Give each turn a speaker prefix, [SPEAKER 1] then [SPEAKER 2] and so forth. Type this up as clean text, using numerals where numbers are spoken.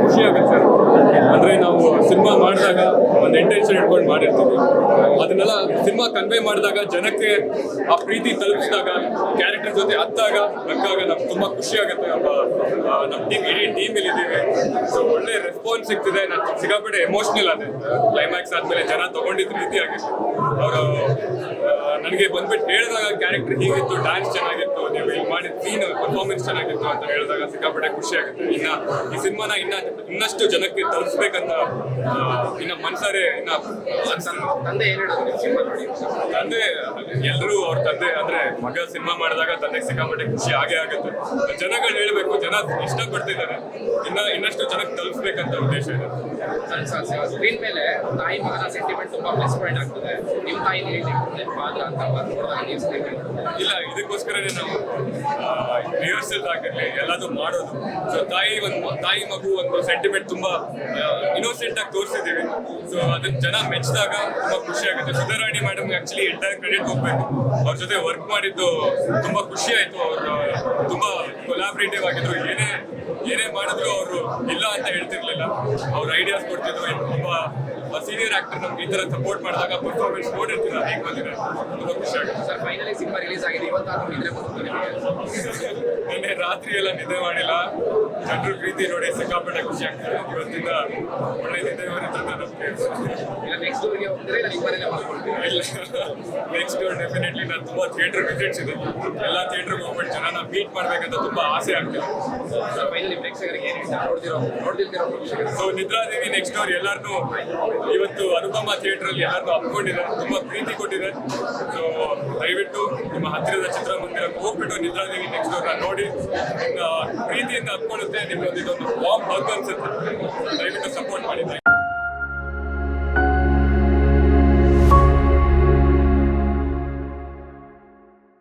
[SPEAKER 1] ಖುಷಿ ಆಗುತ್ತೆ ಸರ್. ಅಂದ್ರೆ ನಾವು ಸಿನಿಮಾ ಮಾಡಿದಾಗ ಒಂದು ಇಂಟೆನ್ಷನ್ ಇಟ್ಕೊಂಡು ಮಾಡಿರ್ತೀವಿ, ಅದನ್ನೆಲ್ಲ ಸಿನಿಮಾ ಕನ್ವೆ ಮಾಡಿದಾಗ ಜನಕ್ಕೆ ಆ ಪ್ರೀತಿ ತಲುಪಿಸಿದಾಗ ಕ್ಯಾರೆಕ್ಟರ್ ಜೊತೆ ಹತ್ತಾಗ ನಕ್ಕಾಗ ನಮ್ಗೆ ತುಂಬಾ ಖುಷಿ ಆಗುತ್ತೆ. ನಮ್ಮ ಟೀಮ್ ಇಡೀ ಟೀಮಲ್ಲಿ ಇದ್ದೀವಿ, ಸೊ ಒಳ್ಳೆ ರೆಸ್ಪಾನ್ಸ್ ಸಿಗ್ತಿದೆ. ನಾನು ಸಿಕ್ಕಾಪಟ್ಟೆ ಎಮೋಷನಲ್ ಆದೆ. ಕ್ಲೈಮ್ಯಾಕ್ಸ್ ಆದ್ಮೇಲೆ ಜನ ತಗೊಂಡಿದ್ದ ರೀತಿ ಆಗಿತ್ತು. ಅವರು ನನಗೆ ಬಂದ್ಬಿಟ್ಟು ಹೇಳಿದಾಗ ಕ್ಯಾರೆಕ್ಟರ್ ಹೀಗಿತ್ತು, ಡ್ಯಾನ್ಸ್ ಚೆನ್ನಾಗಿತ್ತು, ನೀವು ಇಲ್ಲಿ ಮಾಡಿದ ಸೀನ್ ಪರ್ಫಾರ್ಮೆನ್ಸ್ ಚೆನ್ನಾಗಿತ್ತು ಅಂತ ಹೇಳಿದಾಗ ಸಿಕ್ಕಾಪಟ್ಟೆ ಖುಷಿ ಆಗುತ್ತೆ. ಈ ಸಿನಿಮಾನ ಇನ್ನಷ್ಟು ಜನಕ್ಕೆ ತಲುಪಿಸ್ಬೇಕಂತ ಇನ್ನ ಮನ್ಸಾರೆ
[SPEAKER 2] ತಂದೆ ಏನ್ ಹೇಳೋದು ಸಿನಿಮಾ ನೋಡಿ?
[SPEAKER 1] ತಂದೆ ಎಲ್ಲರೂ ಅವ್ರ ತಂದೆ ಅಂದ್ರೆ ಮಗ ಸಿನಿಮಾ ಮಾಡಿದಾಗ ತಂದೆಗೆ ಸಿಕ್ಕಾಪಟ್ಟೆ ಖುಷಿ ಆಗೇ ಆಗುತ್ತೆ. ಜನಗಳು ಹೇಳ್ಬೇಕು, ಜನ ಇಷ್ಟಪಡ್ತಿದ್ದಾರೆ, ಇನ್ನಷ್ಟು ಜನಕ್ಕೆ ತಲುಪಿಸ್ಬೇಕಂತ ಉದ್ದೇಶ ಇದೆ.
[SPEAKER 2] ಸ್ಕ್ರೀನ್ ಮೇಲೆ ತಾಯಿ ಮಗನ ಸೆಂಟಿಮೆಂಟ್ ತುಂಬಾ ಪ್ಲಸ್ ಪಾಯಿಂಟ್ ಆಗ್ತದೆ. ನಿಮ್ಮ ತಾಯಿ ಪಾತ್ರ ಅಂತ ನೋಡಿದಾಗ ನೀವು ಸ್ಕ್ರೀನ್ ಮೇಲೆ
[SPEAKER 1] ಇಲ್ಲ, ಇದಕ್ಕೋಸ್ಕರನೇ ನಾವು ರಿಹರ್ಸಲ್ ಆಗಿರ್ಲಿ ಎಲ್ಲದೂ ಮಾಡೋದು. ಸೊ ತಾಯಿ ಮಗು ಒಂದು ಸೆಂಟಿಮೆಂಟ್ ತುಂಬಾ ಇನ್ನೋಸೆಂಟ್ ಆಗಿ ತೋರಿಸಿದ್ದೀವಿ. ಸೊ ಅದನ್ನ ಜನ ಮೆಚ್ಚಿದಾಗ ತುಂಬಾ ಖುಷಿ ಆಗುತ್ತೆ. Sudharani madam actually entire credit ಹೋಗ್ಬೇಕು. ಅವ್ರ ಜೊತೆ ವರ್ಕ್ ಮಾಡಿದ್ದು ತುಂಬಾ ಖುಷಿ ಆಯ್ತು. ಅವರು ತುಂಬಾ ಕೊಲಾಬ್ರೇಟಿವ್ ಆಗಿದ್ರು. ಏನೇ ಮಾಡಿದ್ರು ಅವರು ಇಲ್ಲ ಅಂತ ಹೇಳ್ತಿರ್ಲಿಲ್ಲ. ಅವ್ರ ಐಡಿಯಾಸ್ ಕೊಡ್ತಿದ್ರು. ಒಬ್ಬ ಸೀನಿಯರ್ ಆಕ್ಟರ್ ನಮ್ಗೆ ಈ ತರ ಸಪೋರ್ಟ್ ಮಾಡಿದಾಗ ಪರ್ಫಾರ್ಮೆನ್ಸ್ ನೋಡಿರ್ತೀರ ಹೇಗೆ ಬಂದಿದೆ, ತುಂಬಾ ಖುಷಿ ಆಗುತ್ತೆ.
[SPEAKER 2] ಸರ್, ಫೈನಲಿ ಸಿನಿಮಾ ರಿಲೀಸ್ ಆಗಿದೆ. ಇವತ್ತಾದ್ರೂ ನಿದ್ರೆ ಬಂತು ನಿಮಗೆ?
[SPEAKER 1] ನಿನ್ನೆ ರಾತ್ರಿ ಎಲ್ಲ ನಿದ್ದೆ ಮಾಡಿಲ್ಲ. ಜನರು ಪ್ರೀತಿ ನೋಡಿ ಸಿಕ್ಕಾಪಟ್ಟೆ ಖುಷಿ ಆಗ್ತದೆ. ಇವತ್ತಿಂದ ಒಳ್ಳೆ ನಿದ್ದೆ ಬರುತ್ತೆ ಅಂತ ನಮ್ಗೆ.
[SPEAKER 2] ಇಲ್ಲ ನೆಕ್ಸ್ಟ್ ಊರಿಗೆ ಹೋಗ್ತೀರಾ ಇಲ್ಲ ನಿಮ್ಮ ಮನೇಲೆ ಮಾಡ್ಕೊಳ್ತೀರಾ?
[SPEAKER 1] ಇಲ್ಲ, ನೆಕ್ಸ್ಟ್ ಡೆಫಿನೆಟ್ಲಿ ನಾನು ತುಂಬಾ ಥಿಯೇಟರ್ ವಿಸಿಟ್ಸ್ ಇದೆ. ಎಲ್ಲ ಥಿಯೇಟರ್ಗೆ ಹೋಗ್ಬಿಟ್ಟು ಜನನ ಮೀಟ್ ಮಾಡ್ಬೇಕಂತ ತುಂಬಾ ಆಸೆ ಆಗ್ತಿದೆ.
[SPEAKER 2] ಸರ್, ಫೈನಲಿ ಪ್ರೇಕ್ಷಕರಿಗೆ ಏನು ಹೇಳ್ತಾರೆ? ನೋಡ್ತಿರ್ತಿರೋ ಪ್ರೇಕ್ಷಕರು.
[SPEAKER 1] ಸೊ ನಿದ್ರಾದೇವಿ ನೆಕ್ಸ್ಟ್ ಡೋರ್ ಎಲ್ಲಾರ್ನು ಇವತ್ತು ಅನುಪಮ ಥಿಯೇಟರ್ ಅಲ್ಲಿ ಎಲ್ಲಾರ್ನು ಅಪ್ಕೊಂಡಿದೆ, ತುಂಬಾ ಪ್ರೀತಿ ಕೊಟ್ಟಿದೆ. ಸೊ ದಯವಿಟ್ಟು ನಿಮ್ಮ ಹತ್ತಿರದ ಚಿತ್ರಮಂದಿರಕ್ಕೆ ಹೋಗ್ಬಿಟ್ಟು ನಿದ್ರಾದೇವಿ ನೆಕ್ಸ್ಟ್ ಡೋರ್ ನೋಡಿ ಪ್ರೀತಿಯಿಂದ ಅಪ್ಕೊಳ್ಳುತ್ತೆ. ನಿಮ್ಗೊಂದು ಇದೊಂದು ವಾರ್ಮ್ ಹಗ್ ಅನ್ಸುತ್ತೆ. ದಯವಿಟ್ಟು ಸಪೋರ್ಟ್ ಮಾಡಿ.